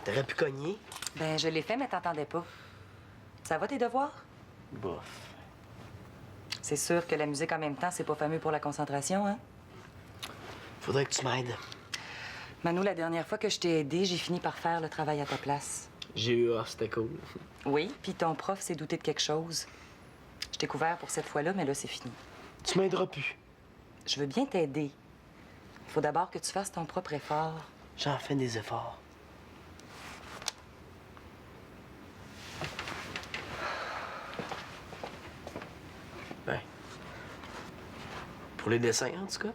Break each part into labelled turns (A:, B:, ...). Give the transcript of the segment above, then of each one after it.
A: T'aurais pu cogner.
B: Ben, je l'ai fait, mais t'entendais pas. Ça va, tes devoirs?
A: Bof.
B: C'est sûr que la musique en même temps, c'est pas fameux pour la concentration, hein?
A: Faudrait que tu m'aides.
B: Manu, la dernière fois que je t'ai aidé, j'ai fini par faire le travail à ta place.
A: J'ai eu c'était cool.
B: Oui, puis ton prof s'est douté de quelque chose. Je t'ai couvert pour cette fois-là, mais là, c'est fini.
A: Tu m'aideras plus.
B: Je veux bien t'aider. Il faut d'abord que tu fasses ton propre effort.
A: J'en fais des efforts. Ben. Pour les dessins, en tout cas.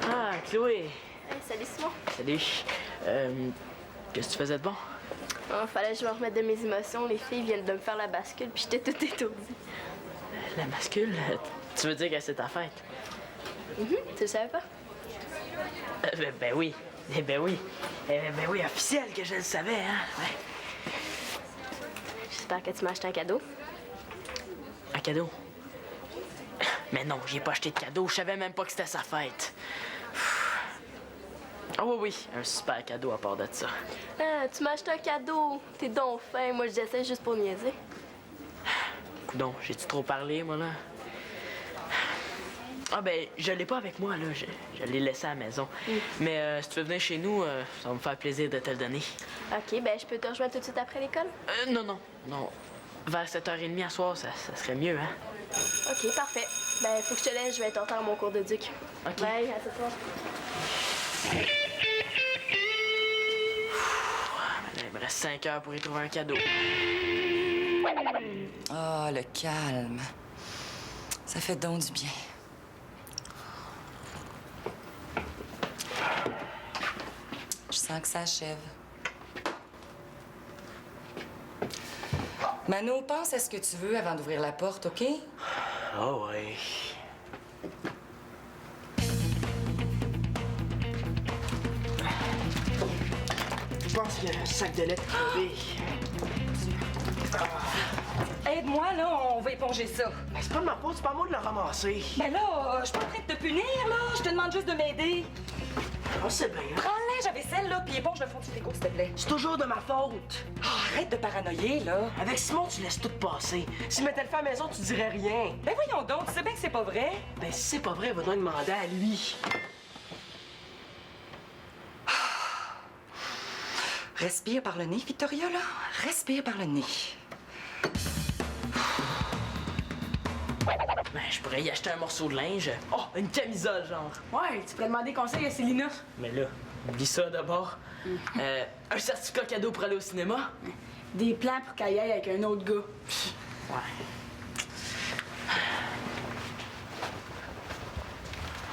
A: Ah, Chloé!
C: Hey, salut Simon.
A: Salut. Qu'est-ce que tu faisais de bon?
C: Oh, fallait que je me remette de mes émotions. Les filles viennent de me faire la bascule, puis j'étais toute étourdie.
A: La bascule? Tu veux dire que c'est ta fête?
C: Tu le savais pas?
A: Ben oui. Ben oui. Ben oui, officiel que je le savais, hein? Ouais.
C: J'espère que tu m'as acheté un cadeau.
A: Un cadeau? Mais non, j'ai pas acheté de cadeau. Je savais même pas que c'était sa fête. Oh oui, un super cadeau à part de ça.
C: Ah, tu m'as acheté un cadeau. T'es donc fin. Moi, je j'essaie juste pour niaiser.
A: Coudon, j'ai-tu trop parlé, moi, là? Ah, ben, je l'ai pas avec moi, là. Je l'ai laissé à la maison. Mais si tu veux venir chez nous, ça va me faire plaisir de te le donner.
C: OK, ben je peux te rejoindre tout de suite après l'école?
A: Non. Vers 7h30 à soir, ça serait mieux, hein?
C: OK, parfait. Ben, faut que je te laisse. Je vais être en retard à mon cours de duc.
A: OK.
C: Bye, à ce soir.
A: Il me reste 5 heures pour y trouver un cadeau.
B: Ah, le calme. Ça fait donc du bien. Je sens que ça achève. Mano, pense à ce que tu veux avant d'ouvrir la porte, OK?
A: Oh, ouais. Je pense qu'il y a un sac de lait crevé.
B: Aide-moi, là, on va éponger ça.
A: Ben, c'est pas de ma faute, c'est pas à moi de le ramasser.
B: Ben là, je suis pas en train de te punir, là. Je te demande juste de m'aider.
A: On sait bien.
B: Prends le linge à vaisselle, là, puis éponge le fond du frigo, s'il te plaît.
A: C'est toujours de ma faute.
B: Ah, arrête de paranoïer, là.
A: Avec Simon, tu laisses tout passer. Si je mettais le fait à la maison, tu dirais rien.
B: Ben voyons donc, tu sais bien que c'est pas vrai.
A: Ben, si c'est pas vrai, va donc demander à lui.
B: Respire par le nez, Victoria, là. Respire par le nez.
A: Ben, je pourrais y acheter un morceau de linge. Oh, une camisole, genre.
D: Ouais, tu pourrais demander conseil à Célina.
A: Mais là, oublie ça d'abord. Un certificat cadeau pour aller au cinéma.
D: Des plans pour qu'elle y aille avec un autre gars.
A: Ouais.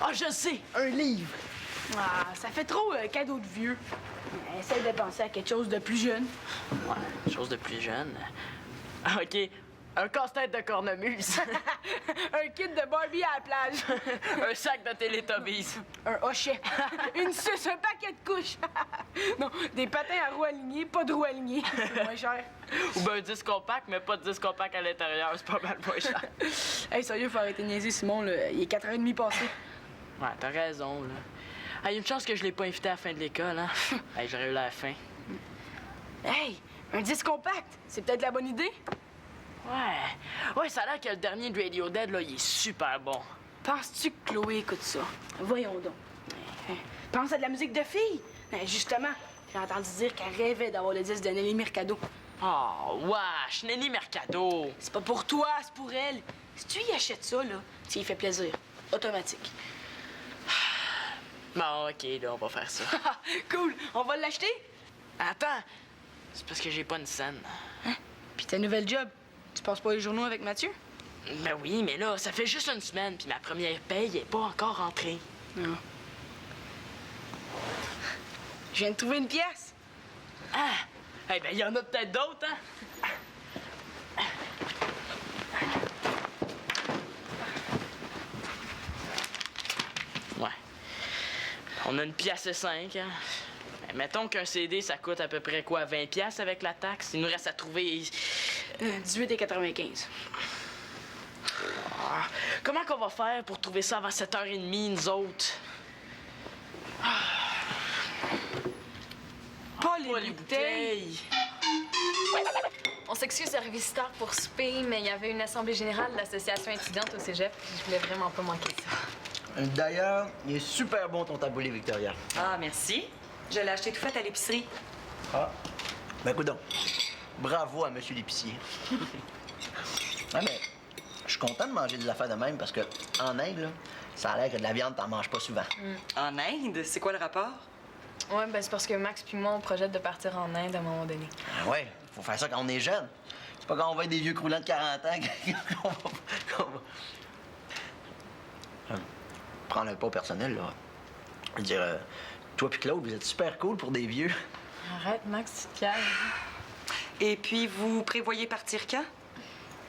A: Ah, je sais, un livre.
D: Ah, ça fait trop cadeau de vieux. Essaye de penser à quelque chose de plus jeune.
A: Ouais, chose de plus jeune. Ah, OK, un casse-tête de cornemuse.
D: Un kit de Barbie à la plage.
A: Un sac de Teletubbies.
D: Un hochet. Une suce, un paquet de couches. Non, des patins à roues alignées, pas de roues alignées. C'est moins cher.
A: Ou ben un disque compact, mais pas de disque compact à l'intérieur, c'est pas mal moins cher.
D: Hey, sérieux, faut arrêter de niaiser, Simon, là. Il est 4h30 passé.
A: Ouais, t'as raison, là. Ah, y a une chance que je l'ai pas invité à la fin de l'école, hein? Hey, j'aurais eu la fin.
D: Hey, un disque compact, c'est peut-être la bonne idée?
A: Ouais, ça a l'air que le dernier de Radiohead, là, il est super bon.
D: Penses-tu que Chloé écoute ça? Voyons donc. Pense à de la musique de filles. Justement, j'ai entendu dire qu'elle rêvait d'avoir le disque de Nelly Mercado.
A: Oh, wesh, Nelly Mercado.
D: C'est pas pour toi, c'est pour elle. Si tu y achètes ça, là, tu y fais plaisir. Automatique.
A: Bon, OK, là, on va faire ça.
D: Cool, on va l'acheter?
A: Attends! C'est parce que j'ai pas une scène.
D: Puis ta nouvelle job, tu passes pas les journaux avec Mathieu?
A: Ben oui, mais là, ça fait juste une semaine, puis ma première paye est pas encore rentrée.
D: Non. Je viens de trouver une pièce.
A: Ah! Eh ben, il y en a peut-être d'autres, hein? Ouais. On a une pièce et 5, hein? Ben, mettons qu'un CD, ça coûte à peu près quoi, 20 pièces avec la taxe? Il nous reste à trouver...
D: 18,95.
A: Ah, comment qu'on va faire pour trouver ça avant 7h30, nous autres?
D: Pas les bouteilles.
E: On s'excuse, service tard pour souper, mais il y avait une assemblée générale de l'association étudiante au cégep, puis je voulais vraiment pas manquer ça.
F: D'ailleurs, il est super bon ton taboulé, Victoria.
B: Ah, merci. Je l'ai acheté tout fait à l'épicerie.
F: Ah. Ben, coudonc. Bravo à monsieur l'épicier. Ouais, mais je suis content de manger des affaires de même parce que en Inde, là, ça a l'air que de la viande, t'en manges pas souvent.
B: En Inde? C'est quoi le rapport?
E: Ouais, ben c'est parce que Max puis moi, on projette de partir en Inde à un moment donné.
F: Ah ouais, faut faire ça quand on est jeune. C'est pas quand on va être des vieux croulants de 40 ans qu'on va... Prendre un pas au personnel, là. Je veux dire, toi puis Claude, vous êtes super cool pour des vieux.
E: Arrête, Max, tu te calmes.
B: Et puis, vous prévoyez partir quand?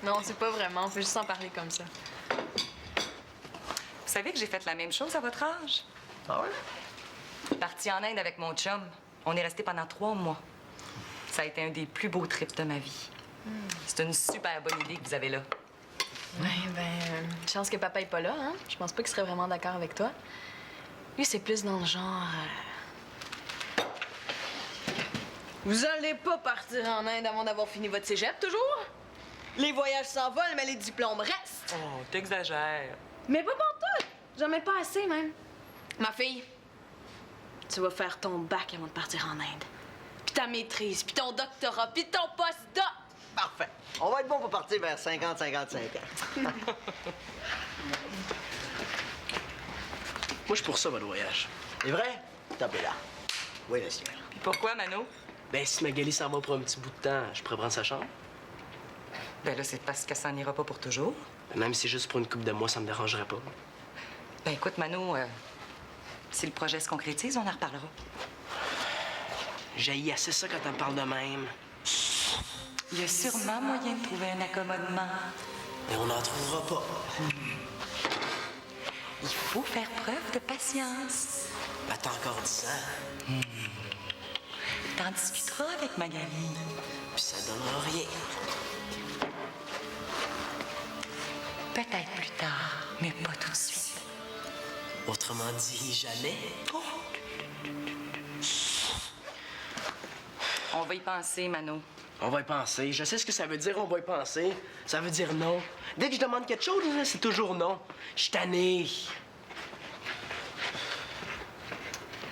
E: Non, c'est pas vraiment, on peut juste en parler comme ça.
B: Vous savez que j'ai fait la même chose à votre âge?
F: Ah ouais?
B: Parti en Inde avec mon chum. On est resté pendant 3 mois. Ça a été un des plus beaux trips de ma vie. C'est une super bonne idée que vous avez là.
E: Ouais, chance que papa est pas là, hein? Je pense pas qu'il serait vraiment d'accord avec toi. Lui, c'est plus dans le genre...
D: Vous allez pas partir en Inde avant d'avoir fini votre cégep, toujours? Les voyages s'envolent, mais les diplômes restent.
B: Oh, t'exagères.
D: Mais pas pantoute! J'en mets pas assez, même. Ma fille, tu vas faire ton bac avant de partir en Inde. Puis ta maîtrise, puis ton doctorat, puis ton postdoc!
F: Parfait. On va être bon pour partir vers 50-55 ans.
G: Moi, je suis pour ça, votre voyage.
F: C'est vrai? Tapez là. Oui, monsieur.
B: Puis pourquoi, Mano?
G: Ben, si Magali s'en va pour un petit bout de temps, je pourrais prendre sa chambre.
B: Ben là, c'est parce que ça n'ira pas pour toujours.
G: Même si c'est juste pour une couple de mois, ça me dérangerait pas.
B: Ben écoute, Mano, si le projet se concrétise, on en reparlera.
G: J'haïs assez ça quand elle me parle de même.
B: Il y a sûrement moyen de trouver un accommodement.
G: Mais on n'en trouvera pas.
B: Il faut faire preuve de patience.
G: Ben, t'as encore 10 ans.
B: T'en discuteras avec Magali.
G: Puis ça donnera rien.
B: Peut-être plus tard, mais pas tout de suite.
G: Autrement dit, jamais.
B: On va y penser, Mano.
G: On va y penser. Je sais ce que ça veut dire, on va y penser. Ça veut dire non. Dès que je demande quelque chose, là, c'est toujours non. Je suis tanné.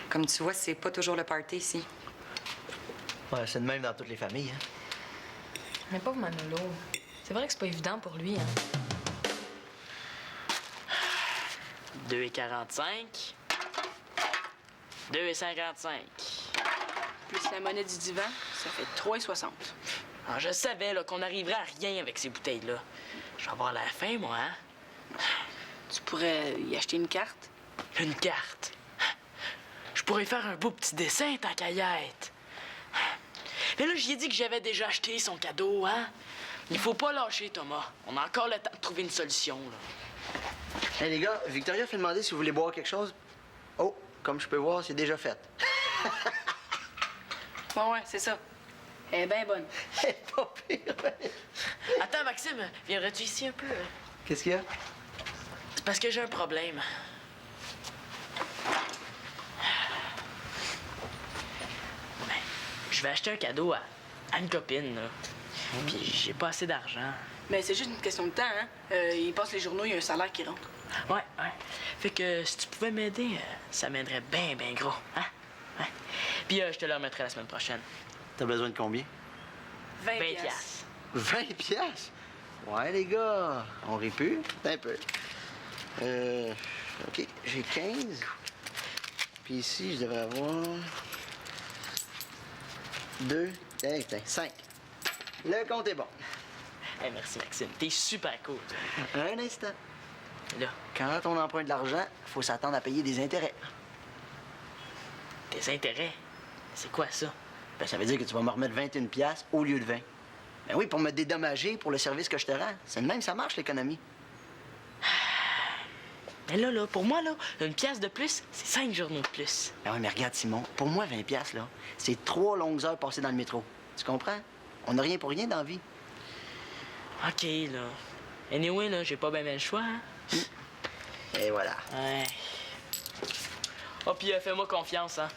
B: Comme tu vois, c'est pas toujours le party ici.
F: Ouais, c'est de même dans toutes les familles, hein.
E: Mais pauvre Manolo, c'est vrai que c'est pas évident pour lui, hein?
A: 2,45. 2,55.
D: Plus la monnaie du divan, ça fait 3,60.
A: Alors, je savais là, qu'on n'arriverait à rien avec ces bouteilles-là. Je vais avoir la faim, moi, hein?
D: Tu pourrais y acheter une carte?
A: Une carte. Je pourrais faire un beau petit dessin, tant qu'à y être. Mais là, j'y ai dit que j'avais déjà acheté son cadeau, hein? Il faut pas lâcher, Thomas. On a encore le temps de trouver une solution, là.
F: Hey, les gars, Victoria fait demander si vous voulez boire quelque chose. Oh, comme je peux voir, c'est déjà fait.
D: Ouais, c'est ça. Elle est bien bonne.
F: C'est pas pire.
A: Attends, Maxime, viendrais-tu ici un peu?
F: Qu'est-ce qu'il y a?
A: C'est parce que j'ai un problème. Ben, je vais acheter un cadeau à une copine, là. Puis j'ai pas assez d'argent.
D: Mais c'est juste une question de temps, hein? Il passe les journaux, il y a un salaire qui rentre.
A: Ouais. Fait que si tu pouvais m'aider, ça m'aiderait bien, bien gros, hein? Ouais. Puis je te le remettrai la semaine prochaine.
F: T'as besoin de combien?
D: 20
A: piastres.
F: 20 piastres? Ouais, les gars, on rit plus? Un peu. OK, j'ai 15. Puis ici, je devrais avoir... 2, 5. Le compte est bon.
A: Hey, merci, Maxime. T'es super cool.
F: Un instant.
A: Là,
F: Quand on emprunte de l'argent, faut s'attendre à payer des intérêts.
A: tes intérêts, c'est quoi ça?
F: Ben, ça veut dire que tu vas me remettre 21 piastres au lieu de 20. Ben oui, pour me dédommager pour le service que je te rends. C'est de même, ça marche, l'économie.
A: Mais là, pour moi, là, une pièce de plus, c'est 5 journées de plus.
F: Ben oui, mais regarde, Simon, pour moi, 20 piastres, là, c'est 3 longues heures passées dans le métro. Tu comprends? On n'a rien pour rien dans la vie.
A: OK, là. Anyway, là, j'ai pas bien le choix, hein?
F: Et voilà.
A: Ouais. Oh, puis fais-moi confiance, hein?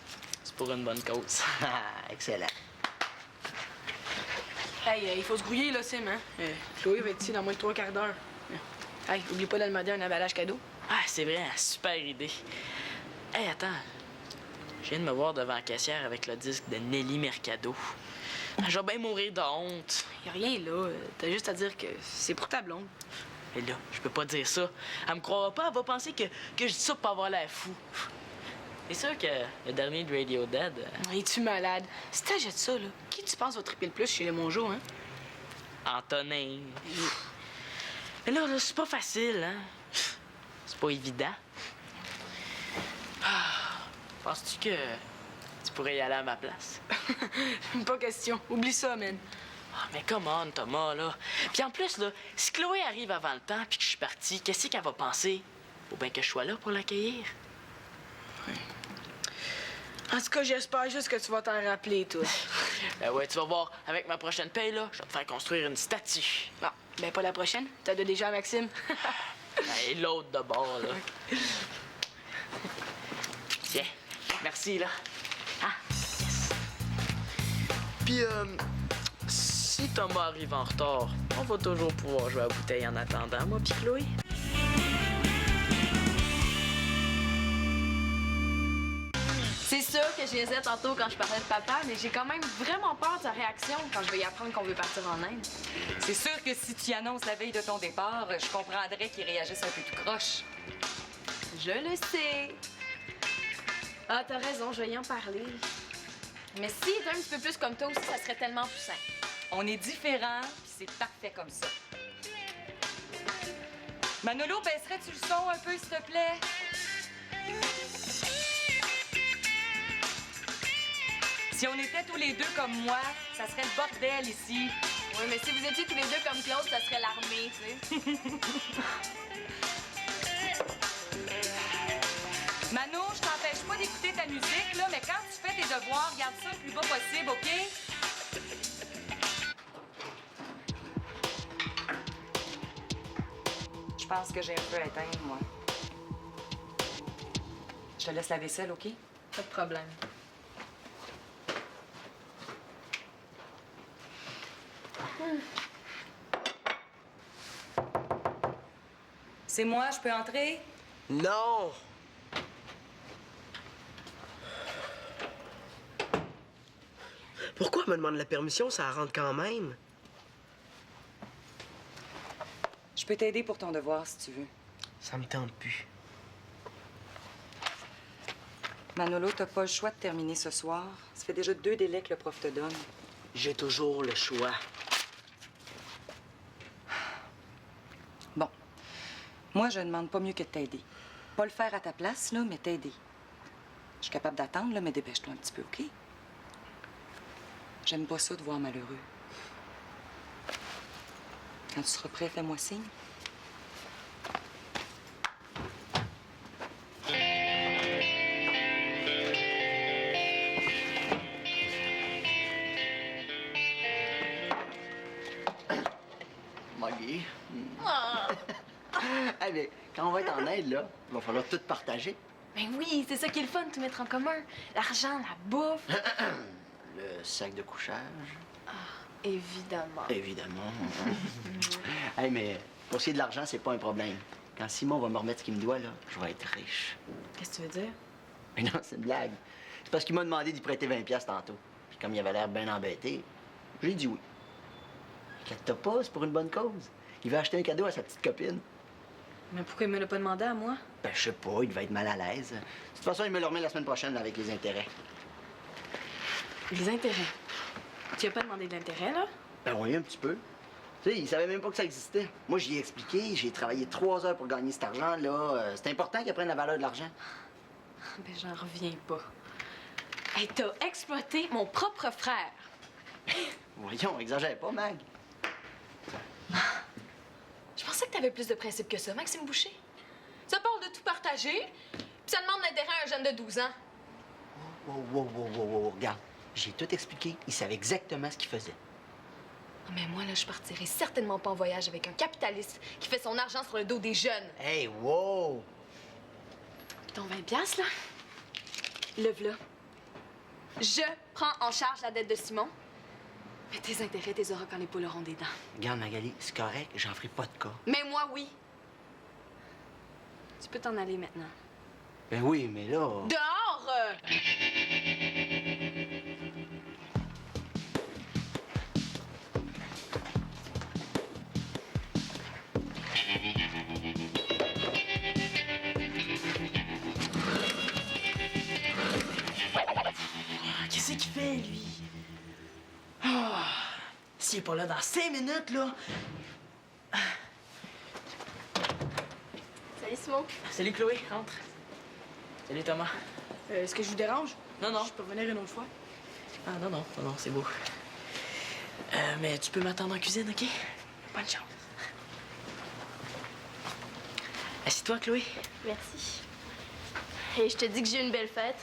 A: C'est pour une bonne cause.
F: Ah, excellent.
D: Hey, il faut se grouiller, là, Sim, hein? Chloé va être ici dans moins de 3 quarts d'heure. Hey, oublie pas de demander un emballage cadeau.
A: Ah, c'est vrai, super idée. Hey, attends. Je viens de me voir devant la caissière avec le disque de Nelly Mercado. Je vais bien mourir de honte.
D: Y a rien, là. T'as juste à dire que c'est pour ta blonde.
A: Mais là, je peux pas dire ça. Elle me croira pas, elle va penser que je dis ça pour avoir l'air fou. C'est sûr que le dernier de Radio Dead...
D: Es-tu malade? Si t'achètes ça, là, qui tu penses va triper le plus chez les Mongeaux, hein?
A: Antonin. Mais là, c'est pas facile, hein? C'est pas évident. Penses-tu que tu pourrais y aller à ma place?
D: Pas question. Oublie ça, man.
A: Ah, mais come on, Thomas, là. Puis en plus, là, si Chloé arrive avant le temps puis que je suis parti, qu'est-ce qu'elle va penser? Faut bien que je sois là pour l'accueillir.
D: En tout cas, j'espère juste que tu vas t'en rappeler, toi.
A: Ben ouais, tu vas voir, avec ma prochaine paye, là, je vais te faire construire une statue.
D: Non, ben pas la prochaine. T'as de déjà, Maxime.
A: Et l'autre de bord, là. Tiens, merci, là. Ah, yes. Puis, si Thomas arrive en retard, on va toujours pouvoir jouer à la bouteille en attendant, moi puis Chloé.
E: C'est sûr que je niaisais tantôt quand je parlais de papa, mais j'ai quand même vraiment peur de sa réaction quand je vais y apprendre qu'on veut partir en Inde.
B: C'est sûr que si tu y annonces la veille de ton départ, je comprendrais qu'il réagisse un peu tout croche.
E: Je le sais. Ah, t'as raison, je vais y en parler. Mais s'il était un petit peu plus comme toi aussi, ça serait tellement plus simple.
B: On est différents, puis c'est parfait comme ça. Manolo, baisserais-tu le son un peu, s'il te plaît? Si on était tous les deux comme moi, ça serait le bordel ici.
E: Oui, mais si vous étiez tous les deux comme Claude, ça serait l'armée, tu sais.
B: Mano, je t'empêche pas d'écouter ta musique, là, mais quand tu fais tes devoirs, garde ça le plus bas possible, OK? Je pense que j'ai un peu à éteindre, moi. Je te laisse la vaisselle, OK?
E: Pas de problème.
B: C'est moi, je peux entrer?
G: Non! Pourquoi elle me demande la permission? Ça rentre quand même.
B: Je peux t'aider pour ton devoir, si tu veux.
G: Ça me tente plus.
B: Manolo, t'as pas le choix de terminer ce soir. Ça fait déjà 2 délais que le prof te donne.
G: J'ai toujours le choix.
B: Bon. Moi, je demande pas mieux que de t'aider. Pas le faire à ta place, là, mais t'aider. Je suis capable d'attendre, là, mais dépêche-toi un petit peu, OK? J'aime pas ça de voir malheureux. Quand tu seras prêt, fais-moi signe.
F: Moggy. Hey, mais quand on va être en aide, là, il va falloir tout partager.
E: Ben oui, c'est ça qui est le fun, tout mettre en commun. L'argent, la bouffe.
F: Le sac de couchage.
E: Évidemment.
F: Évidemment. Hey, mais pour ce qui est de l'argent, c'est pas un problème. Quand Simon va me remettre ce qu'il me doit, là, je vais être riche.
E: Qu'est-ce que tu veux dire?
F: Mais non, c'est une blague. C'est parce qu'il m'a demandé d'y prêter 20 piastres tantôt. Puis comme il avait l'air bien embêté, j'ai dit oui. Inquiète-toi pas, c'est pour une bonne cause. Il va acheter un cadeau à sa petite copine.
D: Mais pourquoi il me l'a pas demandé à moi?
F: Ben, je sais pas, il devait être mal à l'aise. De toute façon, il me le remet la semaine prochaine là, avec les intérêts.
D: Les intérêts. Tu as pas demandé de l'intérêt, là?
F: Ben oui, un petit peu. Tu sais, il savait même pas que ça existait. Moi, j'y ai expliqué, j'ai travaillé 3 heures pour gagner cet argent-là. C'est important qu'il apprenne la valeur de l'argent.
D: Ben, j'en reviens pas. Hey, t'as exploité mon propre frère.
F: Voyons, exagère pas, Mag.
E: Je pensais que t'avais plus de principe que ça, Maxime Boucher. Ça parle de tout partager, puis ça demande l'intérêt à un jeune de 12 ans.
F: Wow. Regarde, j'ai tout expliqué. Il savait exactement ce qu'il faisait.
E: Mais moi, là, je partirai certainement pas en voyage avec un capitaliste qui fait son argent sur le dos des jeunes.
F: Hey, wow!
D: Puis ton 20$, là? Le v'là.
E: Je prends en charge la dette de Simon. Mais tes intérêts, t'es auras quand les poules auront des dents.
F: Regarde, Magali, c'est correct, j'en ferai pas de cas.
E: Mais moi, oui.
D: Tu peux t'en aller maintenant.
F: Ben oui, mais là...
E: Dehors!
A: Qu'est-ce qu'il fait, lui? Ah, s'il est pas là dans 5 minutes, là...
C: Salut Simon.
A: Salut, Chloé, rentre. Salut, Thomas.
B: Est-ce que je vous dérange?
A: Non.
B: Je peux revenir une autre fois?
A: Ah, non, c'est beau. Mais tu peux m'attendre en cuisine, OK? Bonne chance. Assieds-toi, Chloé.
C: Merci. Et je te dis que j'ai eu une belle fête.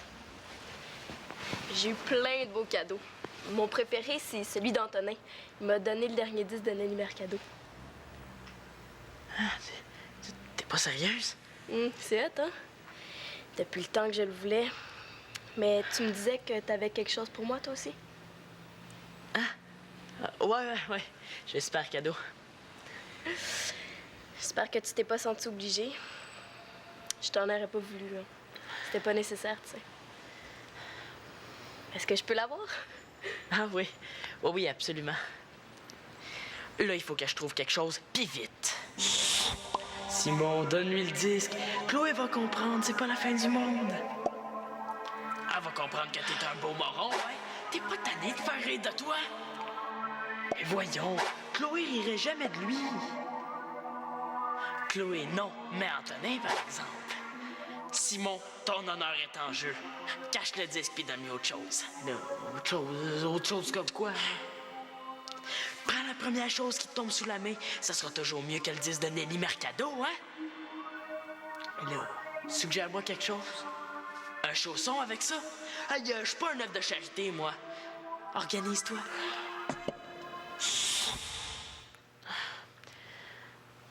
C: J'ai eu plein de beaux cadeaux. Mon préféré, c'est celui d'Antonin. Il m'a donné le dernier disque de Nelly Mercado.
A: Ah, t'es pas sérieuse?
C: C'est hot, hein? Depuis le temps que je le voulais. Mais tu me disais que t'avais quelque chose pour moi, toi aussi?
A: Ouais. J'ai un super cadeau.
C: J'espère que tu t'es pas senti obligé. Je t'en aurais pas voulu, là. C'était pas nécessaire, tu sais. Est-ce que je peux l'avoir?
A: Ah oui. Oui, absolument. Là, il faut que je trouve quelque chose, puis vite. Simon, donne-lui le disque. Chloé va comprendre, c'est pas la fin du monde. Elle va comprendre que t'es un beau moron, ouais. T'es pas tanné de faire rire de toi? Mais voyons, Chloé rirait jamais de lui. Chloé, non, mais Antonin, par exemple. Simon, ton honneur est en jeu. Cache le disque puis donne-lui autre chose. Là, autre chose comme quoi? Prends la première chose qui te tombe sous la main. Ça sera toujours mieux que le disque de Nelly Mercado, hein? Et là, suggère-moi quelque chose. Un chausson avec ça? Aïe, je suis pas un œuf de charité, moi. Organise-toi.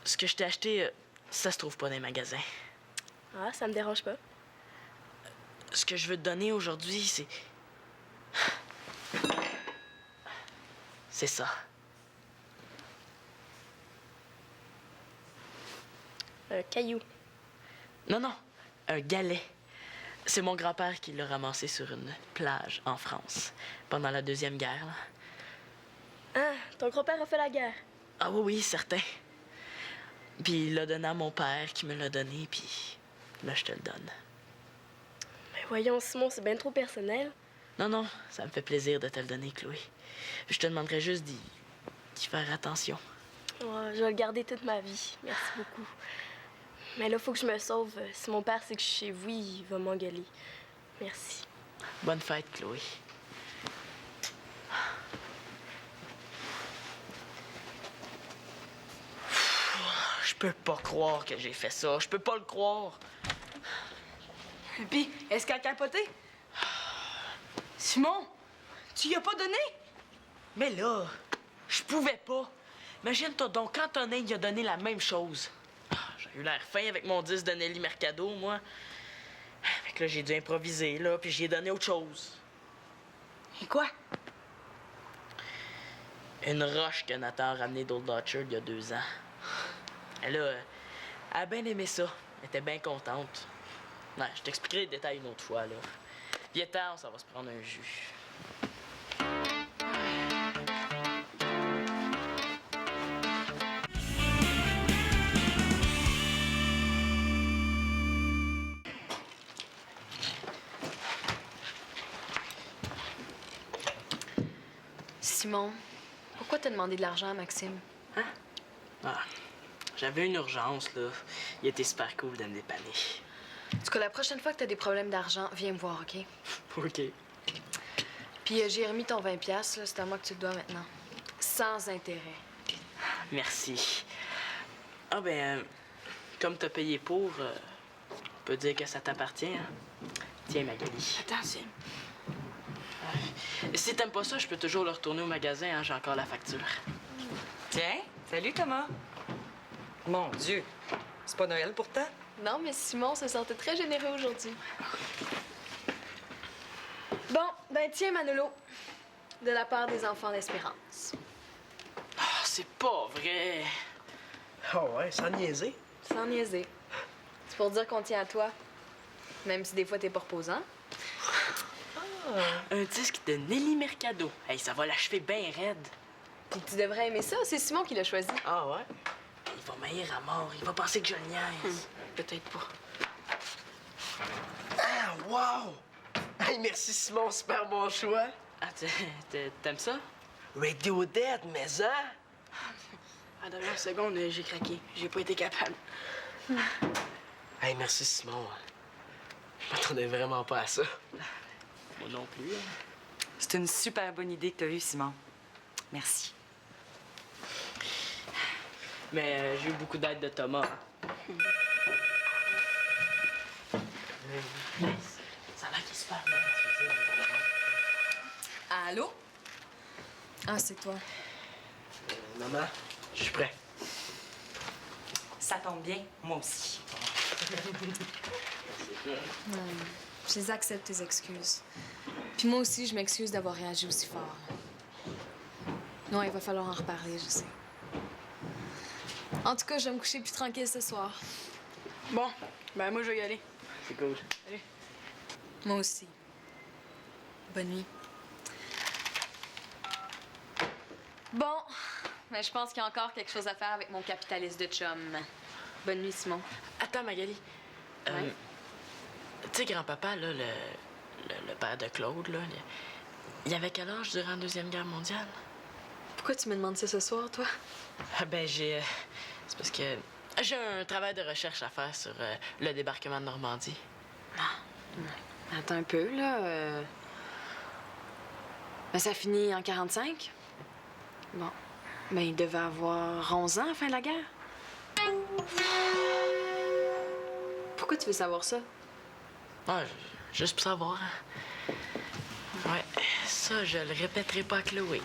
A: Ce que je t'ai acheté, ça se trouve pas dans les magasins.
C: Ah, ça me dérange pas.
A: Ce que je veux te donner aujourd'hui, c'est... C'est ça.
C: Un caillou.
A: Non, un galet. C'est mon grand-père qui l'a ramassé sur une plage en France, pendant la Deuxième Guerre. Là.
C: Ah, ton grand-père a fait la guerre.
A: Ah oui, certain. Puis il l'a donné à mon père, qui me l'a donné, puis là, je te le donne.
C: Mais voyons, Simon, c'est bien trop personnel.
A: Non, ça me fait plaisir de te le donner, Chloé. Je te demanderais juste d'y faire attention.
C: Oh, je vais le garder toute ma vie. Merci beaucoup. Mais là, faut que je me sauve. Si mon père sait que je suis chez vous, il va m'engueuler. Merci.
A: Bonne fête, Chloé. Je peux pas croire que j'ai fait ça. Je peux pas le croire.
B: Puis, est-ce qu'elle a capoté? Simon, tu y as pas donné?
A: Mais là, je pouvais pas. Imagine-toi donc, Antonin il a donné la même chose. J'ai eu l'air fin avec mon disque de Nelly Mercado, moi. Fait que là, j'ai dû improviser, là, puis j'ai donné autre chose.
B: Et quoi?
A: Une roche que Nathan a ramenée d'Old Orchard il y a 2 ans. Elle a bien aimé ça. Elle était bien contente. Ouais, je t'expliquerai les détails une autre fois, là. Viens temps, ça va se prendre un jus.
E: Simon, pourquoi t'as demandé de l'argent à Maxime?
A: Ah, j'avais une urgence, là. Il était super cool de me dépanner.
E: En tout cas, la prochaine fois que t'as des problèmes d'argent, viens me voir, OK?
A: OK.
E: Puis j'ai remis ton 20$, là, c'est à moi que tu le dois maintenant. Sans intérêt.
A: Merci. Ah, ben, comme t'as payé pour, on peut dire que ça t'appartient, hein? Tiens, Magali.
D: Attends, Sim.
A: Si t'aimes pas ça, je peux toujours le retourner au magasin, hein? J'ai encore la facture.
B: Tiens, salut Thomas. Mon Dieu, c'est pas Noël pourtant?
E: Non, mais Simon se sentait très généreux aujourd'hui. Bon, ben tiens, Manolo. De la part des enfants d'Espérance.
A: Ah, c'est pas vrai.
G: Oh ouais, sans niaiser.
E: Sans niaiser. C'est pour dire qu'on tient à toi. Même si des fois t'es pas reposant.
A: Un disque de Nelly Mercado. Hey, ça va l'achever bien raide.
E: Puis tu devrais aimer ça, c'est Simon qui l'a choisi.
G: Ah ouais?
A: Il va m'haïr à mort. Il va penser que je le niaise.
E: Peut-être pas.
G: Ah, wow! Hey, merci Simon, super bon choix.
A: Ah, t'aimes ça?
G: Radiohead, mais ça?
A: À la dernière seconde, j'ai craqué. J'ai pas été capable.
G: Hey, merci Simon. Je m'attendais vraiment pas à ça.
A: Moi non plus. Hein.
B: C'est une super bonne idée que t'as eue, Simon. Merci.
A: Mais j'ai eu beaucoup d'aide de Thomas. Ça a l'air qu'il est super bien.
E: Allô? Ah, c'est toi.
G: Maman, je suis prêt.
B: Ça tombe bien, moi aussi.
E: Je les accepte, tes excuses. Puis moi aussi, je m'excuse d'avoir réagi aussi fort. Non, il va falloir en reparler, je sais. En tout cas, je vais me coucher plus tranquille ce soir.
A: Bon, ben moi, je vais y aller. C'est cool.
E: Moi aussi. Bonne nuit. Bon, mais je pense qu'il y a encore quelque chose à faire avec mon capitaliste de chum. Bonne nuit, Simon.
A: Attends, Magali.
E: Ouais?
A: Tu sais, grand-papa, là, le père de Claude, là, il avait quel âge durant la Deuxième Guerre mondiale?
E: Pourquoi tu me demandes ça ce soir, toi?
A: Ah, ben, c'est parce que j'ai un travail de recherche à faire sur le débarquement de Normandie.
E: Attends un peu, là. Ben, ça finit en 45? Bon. Ben, il devait avoir 11 ans à la fin de la guerre. Pourquoi tu veux savoir ça?
A: Ah, juste pour savoir. Hein. Ouais, ça, je le répéterai pas à Chloé.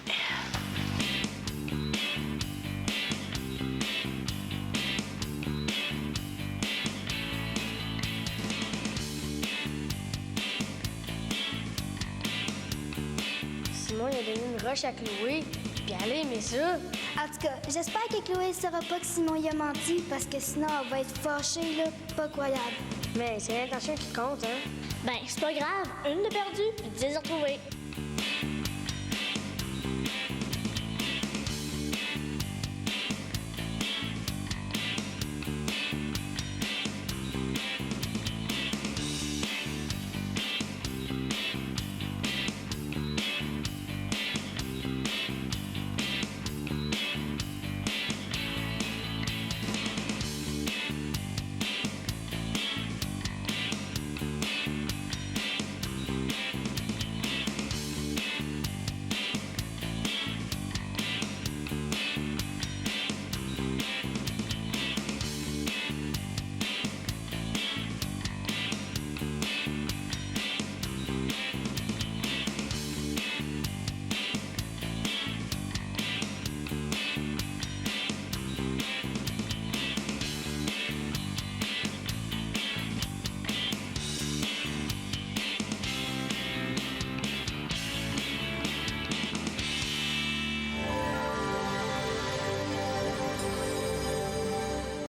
H: Simon, il a donné une roche à Chloé, puis elle a aimé ça.
I: En tout cas, j'espère que Chloé ne saura pas que Simon y a menti, parce que sinon, elle va être fâchée, là, pas croyable.
H: Mais c'est l'intention qui compte, hein? Ben, c'est pas grave. Une de perdue, puis 10 de retrouvée.